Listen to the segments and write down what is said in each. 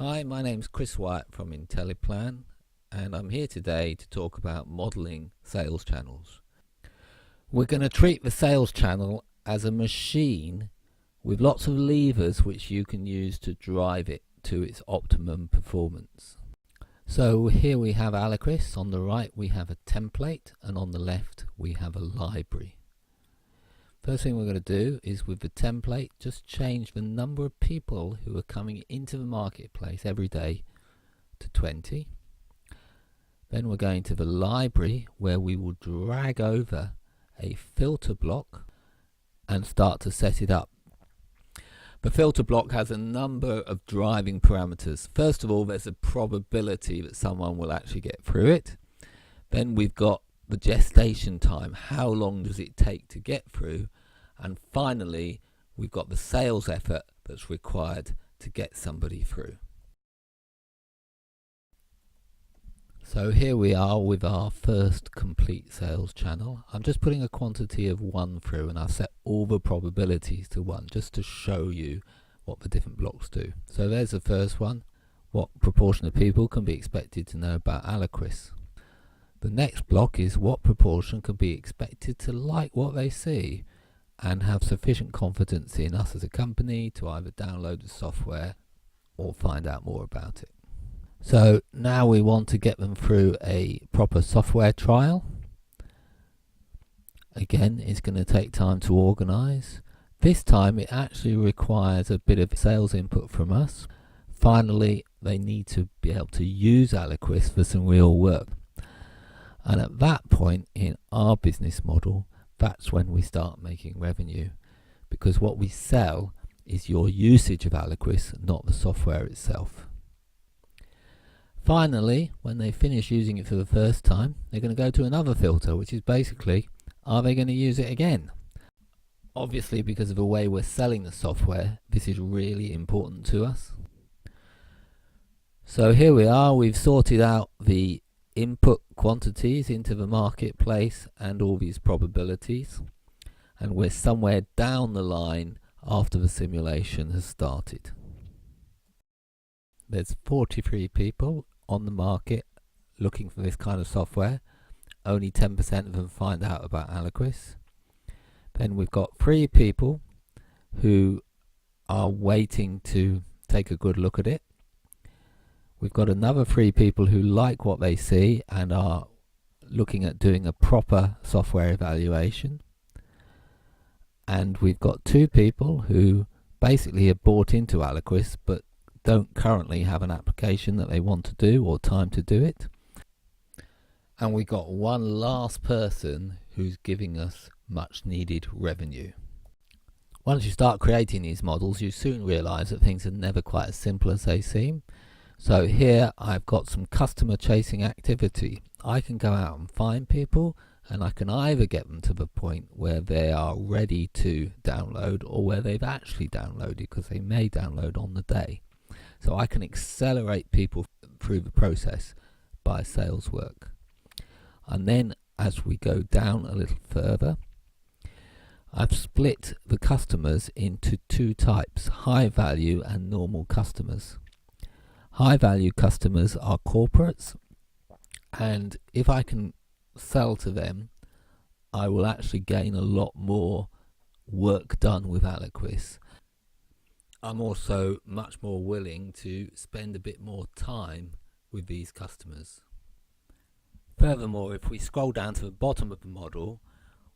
Hi, my name's Chris White from IntelliPlan, and I'm here today to talk about modeling sales channels. We're going to treat the sales channel as a machine with lots of levers which you can use to drive it to its optimum performance. So here we have Aliquis. On the right we have a template, and on the left we have a library. First thing we're going to do is, with the template, just change the number of people who are coming into the marketplace every day to 20. Then we're going to the library, where we will drag over a filter block and start to set it up. The filter block has a number of driving parameters. First of all, there's a probability that someone will actually get through it. Then we've got the gestation time. How long does it take to get through? And finally, we've got the sales effort that's required to get somebody through. So here we are with our first complete sales channel. I'm just putting a quantity of 1 through, and I've set all the probabilities to 1 just to show you what the different blocks do. So there's the first one. What proportion of people can be expected to know about Aliquis? The next block is what proportion can be expected to like what they see and have sufficient confidence in us as a company to either download the software or find out more about it. So now we want to get them through a proper software trial. Again, it's going to take time to organize. This time it actually requires a bit of sales input from us. Finally, they need to be able to use Aliquis for some real work. And at that point in our business model, that's when we start making revenue, because what we sell is your usage of Aliquis, not the software itself. Finally, when they finish using it for the first time, they're going to go to another filter, which is basically, are they going to use it again? Obviously, because of the way we're selling the software, this is really important to us. So here we are, we've sorted out the input quantities into the marketplace and all these probabilities, and we're somewhere down the line after the simulation has started. There's 43 people on the market looking for this kind of software. Only 10% of them find out about Aliquis. Then we've got 3 people who are waiting to take a good look at it. We've got another 3 people who like what they see and are looking at doing a proper software evaluation. And we've got 2 people who basically have bought into Aliquis but don't currently have an application that they want to do or time to do it. And we've got 1 last person who's giving us much needed revenue. Once you start creating these models, you soon realize that things are never quite as simple as they seem. So here I've got some customer chasing activity. I can go out and find people, and I can either get them to the point where they are ready to download or where they've actually downloaded, because they may download on the day. So I can accelerate people through the process by sales work. And then as we go down a little further, I've split the customers into 2 types, high value and normal customers. High value customers are corporates, and if I can sell to them, I will actually gain a lot more work done with Aliquis. I'm also much more willing to spend a bit more time with these customers. Furthermore, if we scroll down to the bottom of the model,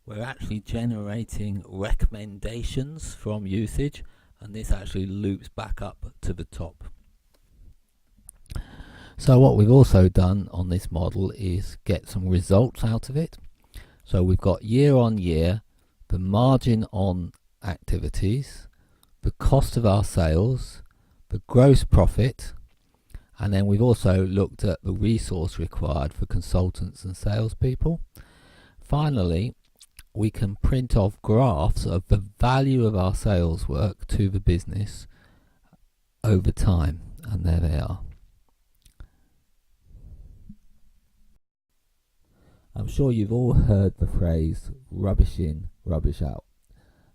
we're actually generating recommendations from usage, and this actually loops back up to the top. So what we've also done on this model is get some results out of it. So we've got year on year, the margin on activities, the cost of our sales, the gross profit, and then we've also looked at the resource required for consultants and salespeople. Finally, we can print off graphs of the value of our sales work to the business over time, and there they are. I'm sure you've all heard the phrase rubbish in, rubbish out.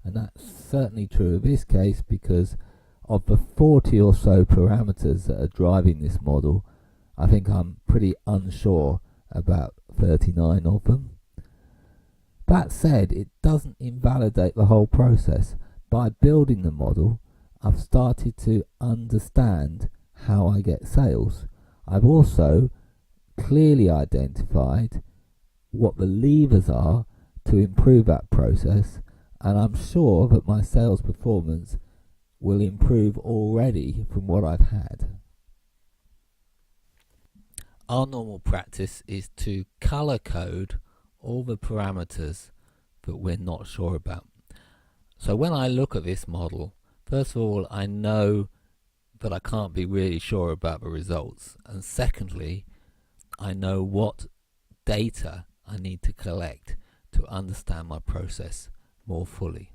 And that's certainly true of this case, because of the 40 or so parameters that are driving this model, I think I'm pretty unsure about 39 of them. That said, it doesn't invalidate the whole process. By building the model, I've started to understand how I get sales. I've also clearly identified what the levers are to improve that process, and I'm sure that my sales performance will improve already from what I've had. Our normal practice is to color code all the parameters that we're not sure about. So when I look at this model, first of all, I know that I can't be really sure about the results, and secondly, I know what data I need to collect to understand my process more fully.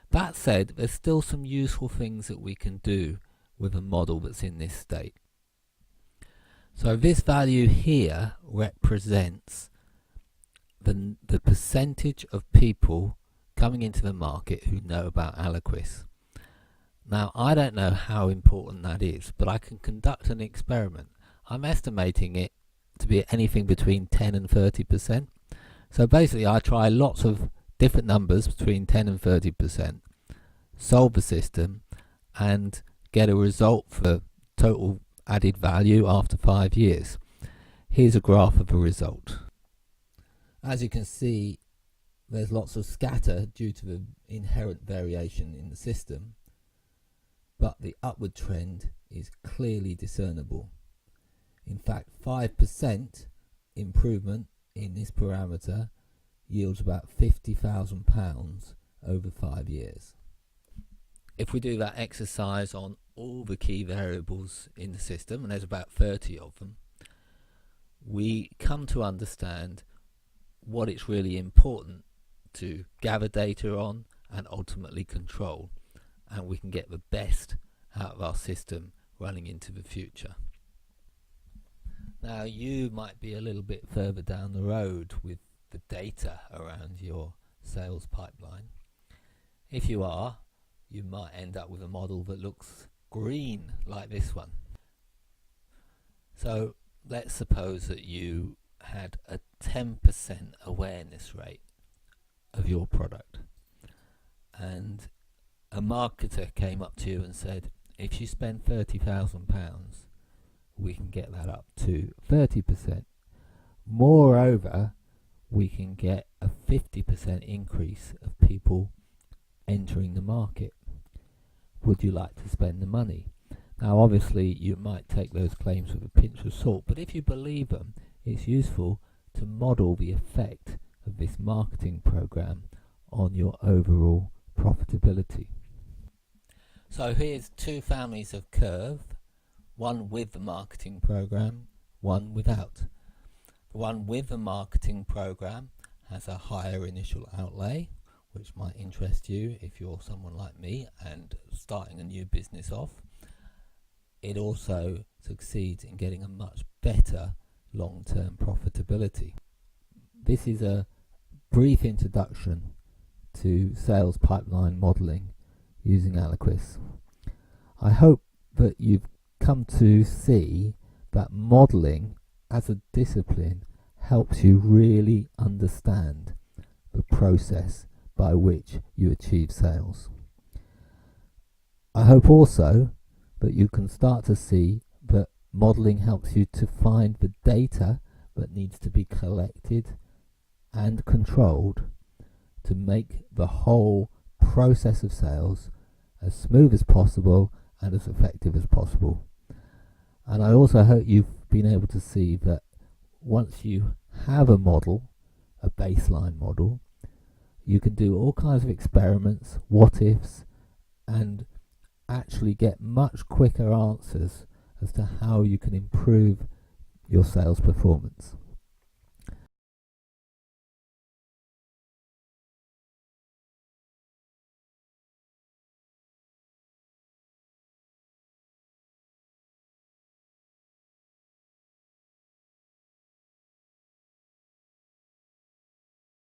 That said, there's still some useful things that we can do with a model that's in this state. So this value here represents the percentage of people coming into the market who know about Aliquis. Now, I don't know how important that is, but I can conduct an experiment. I'm estimating it to be anything between 10 and 30%. So basically, I try lots of different numbers between 10 and 30%, solve the system, and get a result for total added value after 5 years. Here's a graph of the result. As you can see, there's lots of scatter due to the inherent variation in the system, but the upward trend is clearly discernible. In fact, 5% improvement in this parameter yields about £50,000 over 5 years. If we do that exercise on all the key variables in the system, and there's about 30 of them, we come to understand what it's really important to gather data on and ultimately control, and we can get the best out of our system running into the future. Now, you might be a little bit further down the road with the data around your sales pipeline. If you are, you might end up with a model that looks green like this one. So let's suppose that you had a 10% awareness rate of your product, and a marketer came up to you and said, if you spend £30,000, we can get that up to 30%. Moreover, we can get a 50% increase of people entering the market. Would you like to spend the money? Now, obviously, you might take those claims with a pinch of salt, but if you believe them, it's useful to model the effect of this marketing program on your overall profitability. So here's two families of curve, one with the marketing program, one without. The one with the marketing program has a higher initial outlay, which might interest you if you're someone like me and starting a new business off. It also succeeds in getting a much better long-term profitability. This is a brief introduction to sales pipeline modeling using Aliquis. I hope that you've come to see that modeling as a discipline helps you really understand the process by which you achieve sales. I hope also that you can start to see that modeling helps you to find the data that needs to be collected and controlled to make the whole process of sales as smooth as possible and as effective as possible. And I also hope you've been able to see that once you have a model, a baseline model, you can do all kinds of experiments, what ifs, and actually get much quicker answers as to how you can improve your sales performance.